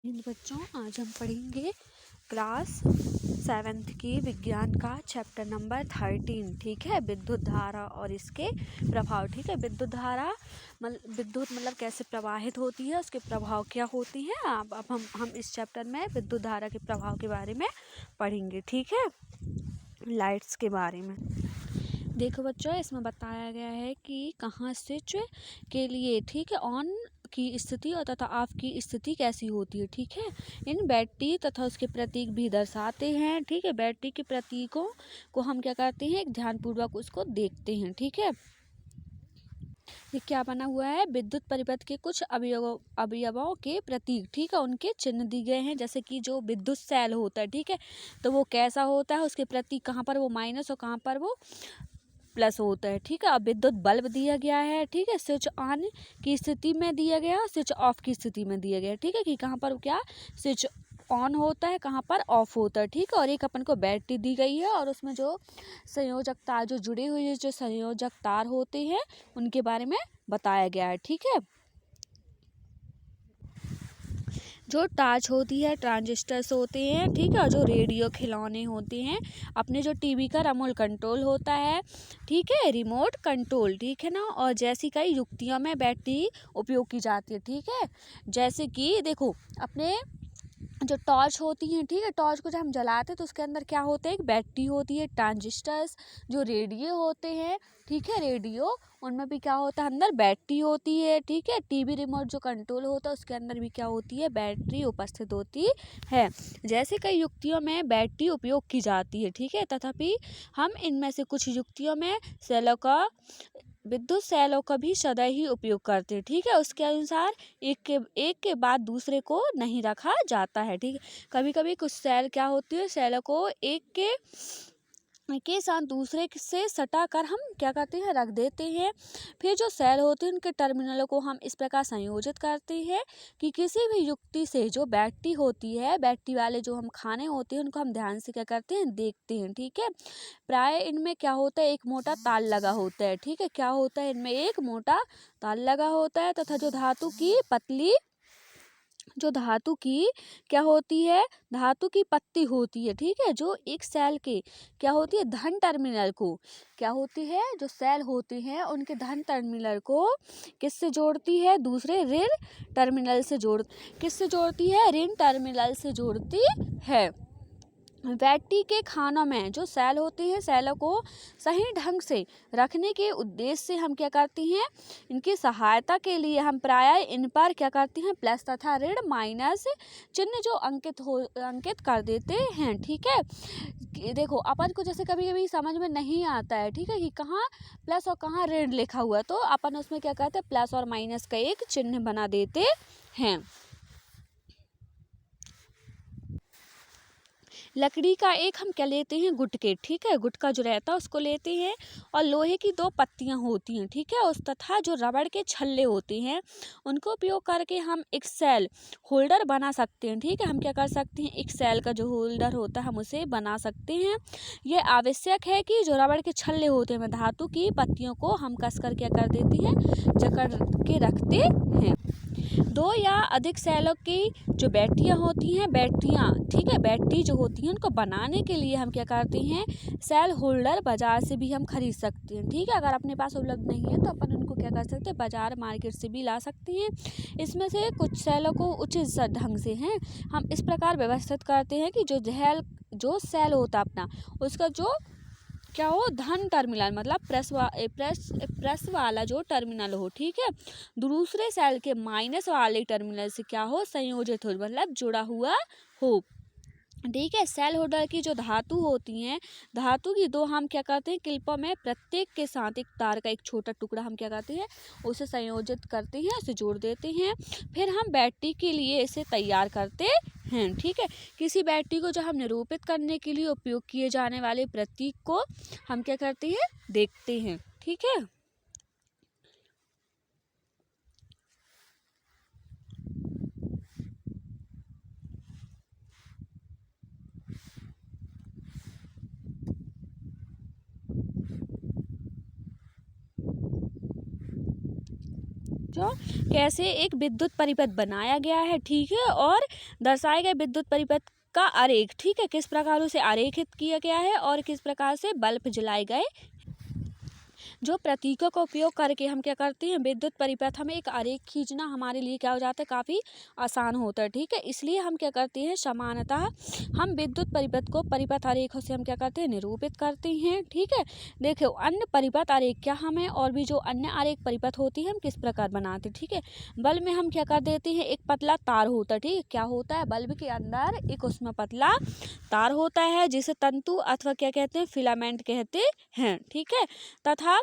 इन बच्चों आज हम पढ़ेंगे क्लास 7th की विज्ञान का चैप्टर नंबर 13। ठीक है, विद्युत धारा और इसके प्रभाव। ठीक है, विद्युत धारा विद्युत मतलब कैसे प्रवाहित होती है, उसके प्रभाव क्या होती हैं। अब हम इस चैप्टर में विद्युत धारा के प्रभाव के बारे में पढ़ेंगे। ठीक है, लाइट्स के बारे में। देखो बच्चों, इसमें बताया गया है कि कहाँ स्विच के लिए ठीक है ऑन की स्थिति और तथा ऑफ की स्थिति कैसी होती है। ठीक है, इन बैटरी तथा उसके प्रतीक भी दर्शाते हैं। ठीक है, बैटरी के प्रतीकों को हम क्या करते हैं, एक ध्यानपूर्वक उसको देखते हैं। ठीक है, ये क्या बना हुआ है, विद्युत परिपथ के कुछ अवयवों के प्रतीक। ठीक है, उनके चिन्ह दिए गए हैं। जैसे कि जो विद्युत सेल होता है, ठीक है, तो वो कैसा होता है, उसके प्रतीक कहाँ पर वो माइनस और कहाँ पर वो प्लस होता है। ठीक है, अब विद्युत बल्ब दिया गया है। ठीक है, स्विच ऑन की स्थिति में दिया गया, स्विच ऑफ की स्थिति में दिया गया। ठीक है, कि कहाँ पर क्या स्विच ऑन होता है, कहाँ पर ऑफ होता है। ठीक है, और एक अपन को बैटरी दी गई है और उसमें जो संयोजक तार जो जुड़े हुए जो संयोजक तार होते हैं उनके बारे में बताया गया है। ठीक है, जो टॉर्च होती है, ट्रांजिस्टर्स होते हैं। ठीक है, और जो रेडियो खिलौने होते हैं, अपने जो टीवी का रिमोट कंट्रोल होता है। ठीक है, रिमोट कंट्रोल। ठीक है ना, और जैसी कई युक्तियों में बैटरी उपयोग की जाती है। ठीक है, जैसे कि देखो अपने जो टॉर्च होती है, ठीक है, टॉर्च को जब हम जलाते हैं तो उसके अंदर क्या होता है, एक बैटरी होती है। ट्रांजिस्टर्स जो रेडियो होते हैं, ठीक है, रेडियो उनमें भी क्या होता है, अंदर बैटरी होती है। ठीक है, टीवी रिमोट जो कंट्रोल होता है उसके अंदर भी क्या होती है, बैटरी उपस्थित होती है। जैसे कई युक्तियों में बैटरी उपयोग की जाती है। ठीक है, तथापि हम इनमें से कुछ युक्तियों में विद्युत सेलों का भी सदा ही उपयोग करते हैं। ठीक है, उसके अनुसार एक के बाद दूसरे को नहीं रखा जाता है। ठीक है, कभी कभी कुछ सेल क्या होती है, सेलों को एक के साथ दूसरे से सटा कर हम क्या करते हैं, रख देते हैं। फिर जो सेल होते हैं उनके टर्मिनलों को हम इस प्रकार संयोजित करते हैं कि किसी भी युक्ति से जो बैटरी होती है, बैटरी वाले जो हम खाने होते हैं उनको हम ध्यान से क्या करते हैं, देखते हैं। ठीक है, प्राय इनमें क्या होता है, एक मोटा तार लगा होता है। ठीक है, क्या होता है, इनमें एक मोटा तार लगा होता है तथा जो धातु की क्या होती है, धातु की पत्ती होती है। ठीक है, जो एक सेल के क्या होती है, धन टर्मिनल को क्या होती है, जो सेल होते हैं उनके धन टर्मिनल को किससे जोड़ती है, दूसरे ऋण टर्मिनल से किससे जोड़ती है, ऋण टर्मिनल से जोड़ती है। बैटरी के खानों में जो सेल होते हैं, सेलों को सही ढंग से रखने के उद्देश्य से हम क्या करते हैं, इनकी सहायता के लिए हम प्राय इन पर क्या करते हैं, प्लस तथा ऋण माइनस चिन्ह जो अंकित कर देते हैं। ठीक है, देखो अपन को जैसे कभी कभी समझ में नहीं आता है, ठीक है, कि कहाँ प्लस और कहाँ ऋण लिखा हुआ है, तो अपन उसमें क्या करते हैं, प्लस और माइनस का एक चिन्ह बना देते हैं। लकड़ी का एक हम क्या लेते हैं, गुटके। ठीक है, गुटका जो रहता है उसको लेते हैं और लोहे की 2 पत्तियां होती हैं। ठीक है, उस तथा जो रबड़ के छल्ले होते हैं उनको उपयोग करके हम एक सेल होल्डर बना सकते हैं। ठीक है, हम क्या कर सकते हैं, एक सेल का जो होल्डर होता है हम उसे बना सकते हैं। ये आवश्यक है कि जो रबड़ के छल्ले होते हैं धातु की पत्तियों को हम कसकर क्या कर देते हैं, जकड़ के रखते हैं। 2 या अधिक सेलों की जो बैटरियां होती हैं, ठीक है, बैटरी जो होती हैं उनको बनाने के लिए हम क्या करते हैं, सेल होल्डर बाजार से भी हम खरीद सकते हैं। ठीक है, अगर अपने पास उपलब्ध नहीं है तो अपन उनको क्या कर सकते हैं, बाजार मार्केट से भी ला सकते हैं। इसमें से कुछ सेलों को उचित ढंग से हैं हम इस प्रकार व्यवस्थित करते हैं कि जो सेल होता अपना उसका जो क्या हो, धन टर्मिनल मतलब प्लस वाला जो टर्मिनल हो। ठीक है, दूसरे सेल के माइनस वाले टर्मिनल से क्या हो, संयोजित हो, मतलब जुड़ा हुआ हो। ठीक है, सेल होल्डर की जो धातु होती हैं, धातु की 2 हम क्या करते हैं, क्लिपों में प्रत्येक के साथ एक तार का एक छोटा टुकड़ा हम क्या करते हैं, उसे संयोजित करते हैं, उसे जोड़ देते हैं। फिर हम बैटरी के लिए इसे तैयार करते हैं। ठीक है, किसी बैटरी को जो हम निरूपित करने के लिए उपयोग किए जाने वाले प्रतीक को हम क्या करते हैं, देखते हैं। ठीक है, बच्चों कैसे एक विद्युत परिपथ बनाया गया है, ठीक है, और दर्शाए गए विद्युत परिपथ का आरेख, ठीक है, किस प्रकार उसे आरेखित किया गया है और किस प्रकार से बल्ब जलाए गए। जो प्रतीकों का उपयोग करके हम क्या करते हैं, विद्युत परिपथ हमें एक आरेख खींचना हमारे लिए क्या हो जाता है, काफ़ी आसान होता है, ठीक है। इसलिए हम क्या करते हैं, सामान्यतः हम विद्युत परिपथ को परिपथ आरेखों से हम क्या करते हैं, निरूपित करते हैं, ठीक है। देखो अन्य परिपथ आरेख क्या हमें और भी जो अन्य आरेख परिपथ होती है हम किस प्रकार बनाते हैं, ठीक है। बल्ब में हम क्या कर देते हैं, एक पतला तार होता है, ठीक है, क्या होता है, बल्ब के अंदर एक उसमें पतला तार होता है जिसे तंतु अथवा क्या कहते हैं, फिलामेंट कहते हैं, ठीक है। तथा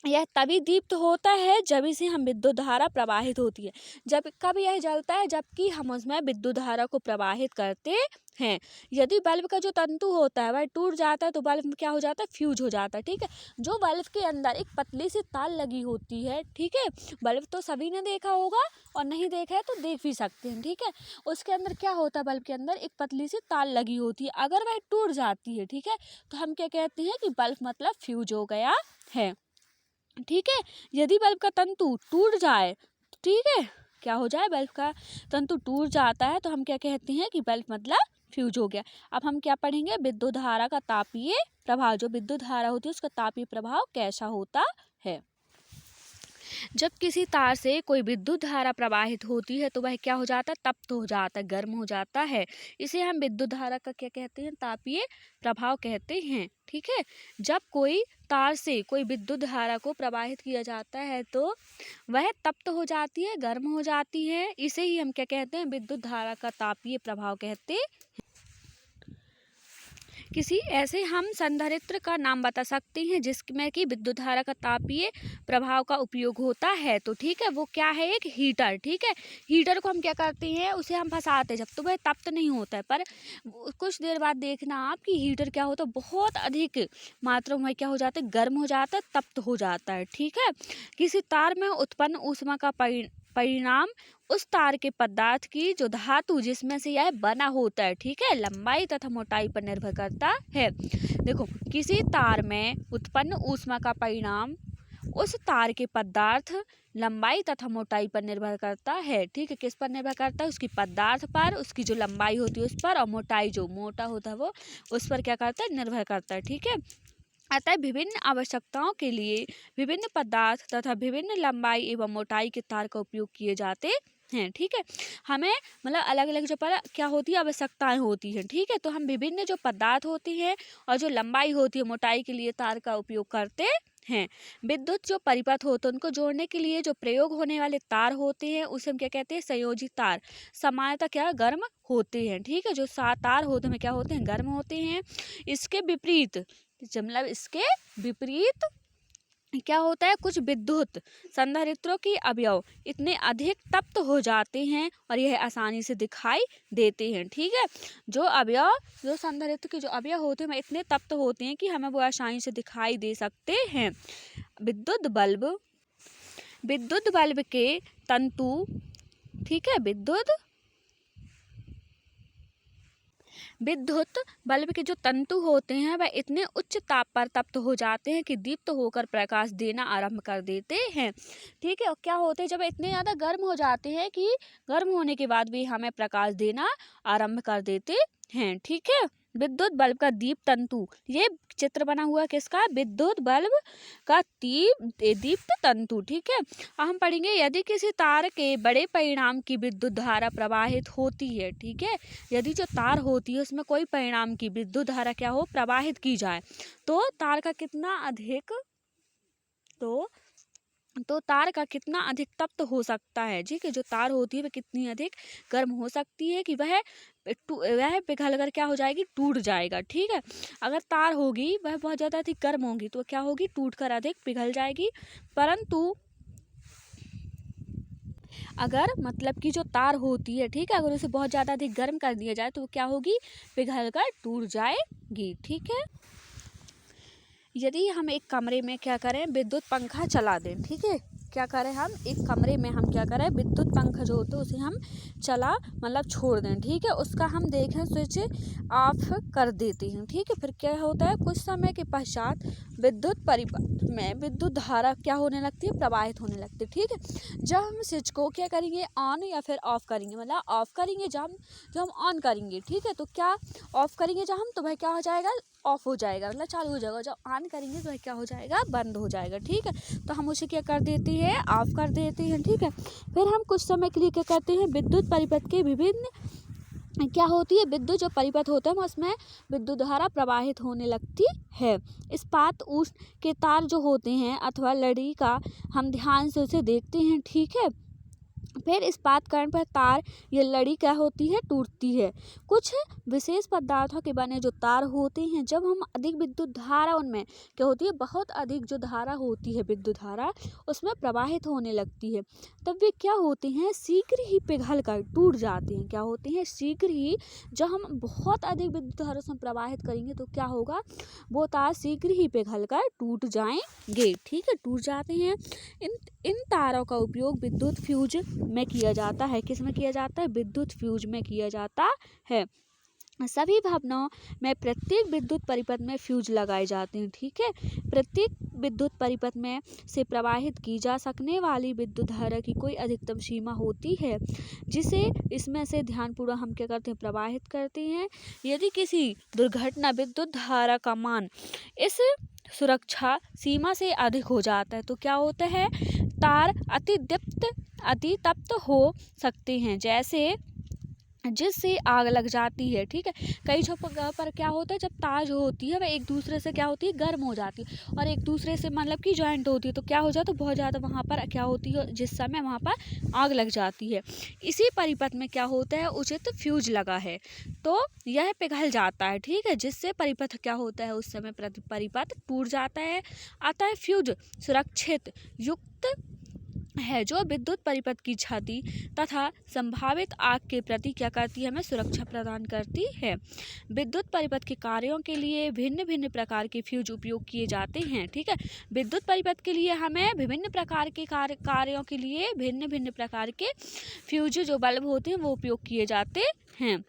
यह तभी दीप्त होता है जब इसे हम विद्युत धारा प्रवाहित होती है, जब कब यह जलता है, जबकि हम उसमें विद्युत धारा को प्रवाहित करते हैं। यदि बल्ब का जो तंतु होता है वह टूट जाता है तो बल्ब क्या हो जाता है, फ्यूज हो जाता है, ठीक है। जो बल्ब के अंदर एक पतली सी तार लगी होती है, ठीक है, बल्ब तो सभी ने देखा होगा और नहीं देखा है तो देख भी सकते हैं, ठीक है। उसके अंदर क्या होता है, बल्ब के अंदर एक पतली सी तार लगी होती है, अगर वह टूट जाती है, ठीक है, तो हम क्या कहते हैं कि बल्ब मतलब फ्यूज हो गया है, ठीक है। यदि बल्ब का तंतु टूट जाए, ठीक है, क्या हो जाए, बल्ब का तंतु टूट जाता है तो हम क्या कहते हैं कि बल्ब मतलब फ्यूज हो गया। अब हम क्या पढ़ेंगे, विद्युत धारा का तापीय प्रभाव, जो विद्युत धारा होती है उसका तापीय प्रभाव कैसा होता है। जब किसी तार से कोई विद्युत धारा प्रवाहित होती है तो वह क्या हो जाता है, तप्त हो जाता है, गर्म हो जाता है। इसे हम विद्युत धारा का क्या कहते हैं, तापीय प्रभाव कहते हैं, ठीक है। जब कोई तार से कोई विद्युत धारा को प्रवाहित किया जाता है तो वह तप्त हो जाती है, गर्म हो जाती है, इसे ही हम क्या कहते हैं, विद्युत धारा का तापीय प्रभाव कहते हैं। किसी ऐसे हम संधारित्र का नाम बता सकते हैं जिसमें कि विद्युत धारा का तापीय प्रभाव का उपयोग होता है, तो ठीक है, वो क्या है, एक हीटर, ठीक है। हीटर को हम क्या करते हैं, उसे हम फंसाते हैं, जब तो वह तप्त नहीं होता है, पर कुछ देर बाद देखना आप कि हीटर क्या होता है, बहुत अधिक मात्रा में क्या हो जाता है, गर्म हो जाता है, तप्त हो जाता है, ठीक है। किसी तार में उत्पन्न ऊष्मा का परिणाम उस तार के पदार्थ की जो धातु जिसमें से यह बना होता है, ठीक है, लंबाई तथा मोटाई पर निर्भर करता है। देखो किसी तार में उत्पन्न ऊष्मा का परिणाम उस तार के पदार्थ लंबाई तथा मोटाई पर निर्भर करता है, ठीक है। किस पर निर्भर करता है, उसकी पदार्थ पर, उसकी जो लंबाई होती है उस पर, और मोटाई जो मोटा होता है वो उस पर क्या करता है, निर्भर करता है, ठीक है। अतः विभिन्न आवश्यकताओं के लिए विभिन्न पदार्थ तथा विभिन्न लंबाई एवं मोटाई के तार का उपयोग किए जाते हैं, ठीक है। हमें मतलब अलग अलग जो पर क्या होती है, आवश्यकताएं होती हैं, ठीक है। तो हम विभिन्न जो पदार्थ होती हैं और जो लंबाई होती है, मोटाई के लिए तार का उपयोग करते हैं। विद्युत जो परिपथ होते हैं उनको जोड़ने के लिए जो प्रयोग होने वाले तार होते हैं उसे हम क्या कहते हैं, संयोजी तार। सामान्यतः क्या गर्म होते हैं, ठीक है। जो तार होते हैं क्या होते हैं, गर्म होते हैं। इसके विपरीत मतलब इसके विपरीत क्या होता है, कुछ विद्युत संधारित्रों के अवयव इतने अधिक तप्त हो जाते हैं और यह आसानी से दिखाई देते हैं, ठीक है। जो अवयव, जो संधारित्र के जो अवयव होते हैं वह इतने तप्त होते हैं कि हमें वो आसानी से दिखाई दे सकते हैं। विद्युत बल्ब के तंतु, ठीक है, विद्युत बल्ब के जो तंतु होते हैं वह इतने उच्च ताप पर तप्त हो जाते हैं कि दीप्त होकर प्रकाश देना आरंभ कर देते हैं, ठीक है। और क्या होते हैं, जब इतने ज़्यादा गर्म हो जाते हैं कि गर्म होने के बाद भी हमें प्रकाश देना आरंभ कर देते हैं, ठीक है। विद्युत बल्ब का दीप तंतु, ये चित्र बना हुआ किसका, विद्युत बल्ब का दीप्त तंतु, ठीक है। हम पढ़ेंगे यदि किसी तार के बड़े परिणाम की विद्युत धारा प्रवाहित होती है, ठीक है, यदि जो तार होती है उसमें कोई परिणाम की विद्युत धारा क्या हो, प्रवाहित की जाए तो तार का कितना अधिक तो तार का कितना अधिक तप्त हो सकता है, ठीक है। जो तार होती है वह कितनी अधिक गर्म हो सकती है कि वह पिघल कर क्या हो जाएगी, टूट जाएगा, ठीक है। अगर तार होगी वह बहुत ज़्यादा अधिक गर्म होगी तो क्या होगी, टूट कर अधिक पिघल जाएगी। परंतु अगर मतलब कि जो तार होती है, ठीक है, अगर उसे बहुत ज़्यादा अधिक गर्म कर दिया जाए तो वो क्या होगी, पिघल कर टूट जाएगी, ठीक है। यदि हम एक कमरे में क्या करें, विद्युत पंखा चला दें, ठीक है, क्या करें, हम एक कमरे में हम क्या करें, विद्युत पंखा जो होता है उसे हम चला मतलब छोड़ दें, ठीक है, उसका हम देखें स्विच ऑफ कर देते हैं, ठीक है। फिर क्या होता है, कुछ समय के पश्चात विद्युत परिपथ में विद्युत धारा क्या होने लगती है, प्रवाहित होने लगती है। ठीक है, जब हम स्विच को क्या करेंगे, ऑन या फिर ऑफ करेंगे, मतलब ऑफ करेंगे जब हम ऑन करेंगे, ठीक है, तो क्या ऑफ करेंगे जब हम, तो वह क्या हो जाएगा, ऑफ हो जाएगा, मतलब चालू हो जाएगा। जब ऑन करेंगे तो वह क्या हो जाएगा, बंद हो जाएगा। ठीक है, तो हम उसे क्या कर देते हैं, ऑफ कर देते हैं। ठीक है, फिर हम कुछ समय के लिए क्या करते हैं, विद्युत परिपथ के विभिन्न क्या होती है, विद्युत जो परिपथ होता है उसमें विद्युत धारा प्रवाहित होने लगती है। इस्पात उष्ण के तार जो होते हैं अथवा लड़ी का हम ध्यान से उसे देखते हैं। ठीक है, फिर इस्पात करने पर तार या लड़ी क्या होती है, टूटती है। कुछ विशेष पदार्थों के बने जो तार होते हैं, जब हम अधिक विद्युत धारा उनमें क्या होती है, बहुत अधिक जो धारा होती है, विद्युत धारा उसमें प्रवाहित होने लगती है, तब वे क्या होते हैं, शीघ्र ही पिघल कर टूट जाते हैं। क्या होते हैं, शीघ्र ही, जब हम बहुत अधिक विद्युत धारा उसमें प्रवाहित करेंगे तो क्या होगा, वो तार शीघ्र ही पिघल कर टूट जाएंगे। ठीक है, टूट जाते हैं। इन तारों का उपयोग विद्युत फ्यूज में किया जाता है। किस में किया जाता है, विद्युत फ्यूज में किया जाता है। सभी भवनों में प्रत्येक विद्युत परिपथ में फ्यूज लगाए जाते हैं। ठीक है, प्रत्येक विद्युत परिपथ में से प्रवाहित की जा सकने वाली विद्युत धारा की कोई अधिकतम सीमा होती है, जिसे इसमें से ध्यानपूर्वक हम क्या करते हैं, प्रवाहित करते हैं। यदि किसी दुर्घटना विद्युत धारा का मान इस सुरक्षा सीमा से अधिक हो जाता है तो क्या होता है, तार अतितप्त हो सकते हैं, जैसे जिससे आग लग जाती है। ठीक है, कई जगह पर क्या होता है, जब तार जो होती है वह एक दूसरे से क्या होती है, गर्म हो जाती है और एक दूसरे से मतलब कि जॉइंट होती है, तो क्या हो जाता है, बहुत ज़्यादा वहाँ पर क्या होती है, जिस समय वहाँ पर आग लग जाती है। इसी परिपथ में क्या होता है, उचित फ्यूज लगा है तो यह पिघल जाता है। ठीक है, जिससे परिपथ क्या होता है, उस समय परिपथ टूट जाता है। अतः फ्यूज सुरक्षित युक्त है, जो विद्युत परिपथ की क्षति तथा संभावित आग के प्रति क्या करती है, हमें सुरक्षा प्रदान करती है। विद्युत परिपथ के कार्यों के लिए भिन्न भिन्न प्रकार के फ्यूज उपयोग किए जाते हैं। ठीक है, विद्युत परिपथ के लिए हमें विभिन्न प्रकार के कार्यों के लिए भिन्न भिन्न प्रकार के फ्यूज जो बल्ब होते हैं वो उपयोग किए जाते हैं।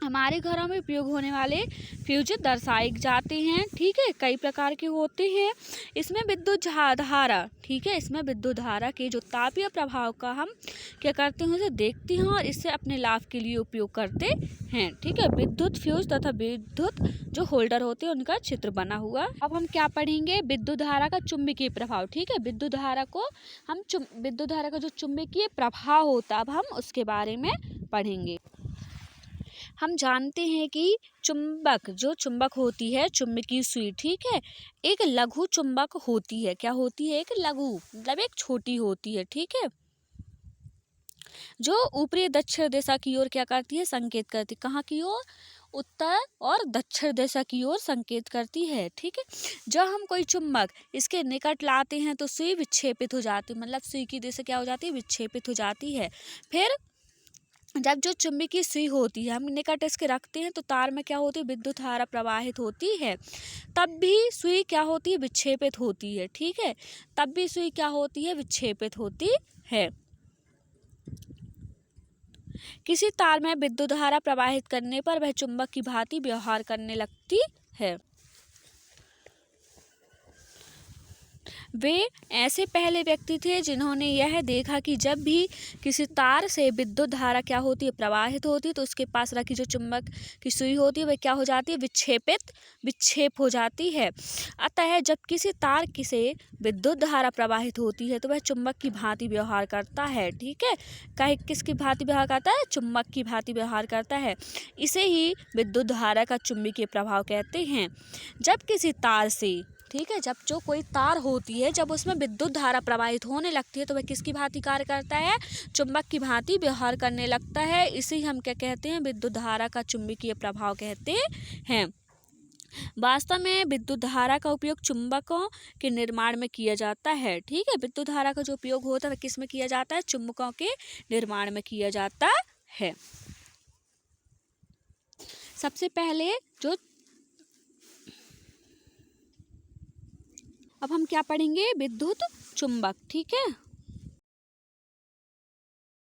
हमारे घरों में उपयोग होने वाले फ्यूज दर्शाए जाते हैं। ठीक है, कई प्रकार के होते हैं। इसमें विद्युत धारा, ठीक है, इसमें विद्युत धारा के जो तापीय प्रभाव का हम क्या करते हैं, उसे देखते हैं और इससे अपने लाभ के लिए उपयोग करते हैं। ठीक है, विद्युत फ्यूज तथा विद्युत जो होल्डर होते हैं उनका चित्र बना हुआ। अब हम क्या पढ़ेंगे, विद्युत धारा का चुंबकीय प्रभाव। ठीक है, विद्युत धारा का जो चुंबकीय प्रभाव होता है, अब हम उसके बारे में पढ़ेंगे। हम जानते हैं कि चुंबक होती है, चुंबकीय सुई, ठीक है, एक लघु चुंबक होती है। क्या होती है, एक लघु मतलब एक छोटी होती है। ठीक है, जो ऊपरी दक्षिण दिशा की ओर क्या करती है, संकेत करती है। कहाँ की ओर, उत्तर और दक्षिण दिशा की ओर संकेत करती है। ठीक है, जब हम कोई चुंबक इसके निकट लाते हैं तो सुई विक्षेपित हो जाती है, मतलब सुई की दिशा क्या हो जाती है, विक्षेपित हो जाती है। फिर जब जो चुंबकीय सुई होती है हम निकट इसके रखते हैं तो तार में क्या होती है, विद्युत धारा प्रवाहित होती है, तब भी सुई क्या होती है, विक्षेपित होती है। ठीक है, तब भी सुई क्या होती है, विक्षेपित होती है। किसी तार में विद्युत धारा प्रवाहित करने पर वह चुंबक की भांति व्यवहार करने लगती है। वे ऐसे पहले व्यक्ति थे जिन्होंने यह देखा कि जब भी किसी तार से विद्युत धारा क्या होती है, प्रवाहित होती है, तो उसके पास रखी जो चुंबक की सुई होती है वह क्या हो जाती है, विक्षेप हो जाती है। अतः जब किसी तार से विद्युत धारा प्रवाहित होती है तो वह चुंबक की भांति व्यवहार करता है। ठीक है, किसकी भांति व्यवहार करता है, चुंबक की भांति व्यवहार करता है। इसे ही विद्युत धारा का चुंबकीय प्रभाव कहते हैं। जब किसी तार से, ठीक है, जब जो कोई तार होती है जब उसमें विद्युत धारा प्रवाहित होने लगती है तो वह किसकी भांति कार्य करता है, चुंबक की भांति व्यवहार करने लगता है। इसे हम क्या कहते हैं, विद्युत धारा का चुंबकीय प्रभाव कहते हैं। वास्तव में विद्युत धारा का उपयोग चुंबकों के निर्माण में किया जाता है। ठीक है, विद्युत धारा का जो उपयोग होता है किस में किया जाता है, चुंबकों के निर्माण में किया जाता है। सबसे पहले जो अब हम क्या पढ़ेंगे, विद्युत चुंबक। ठीक है,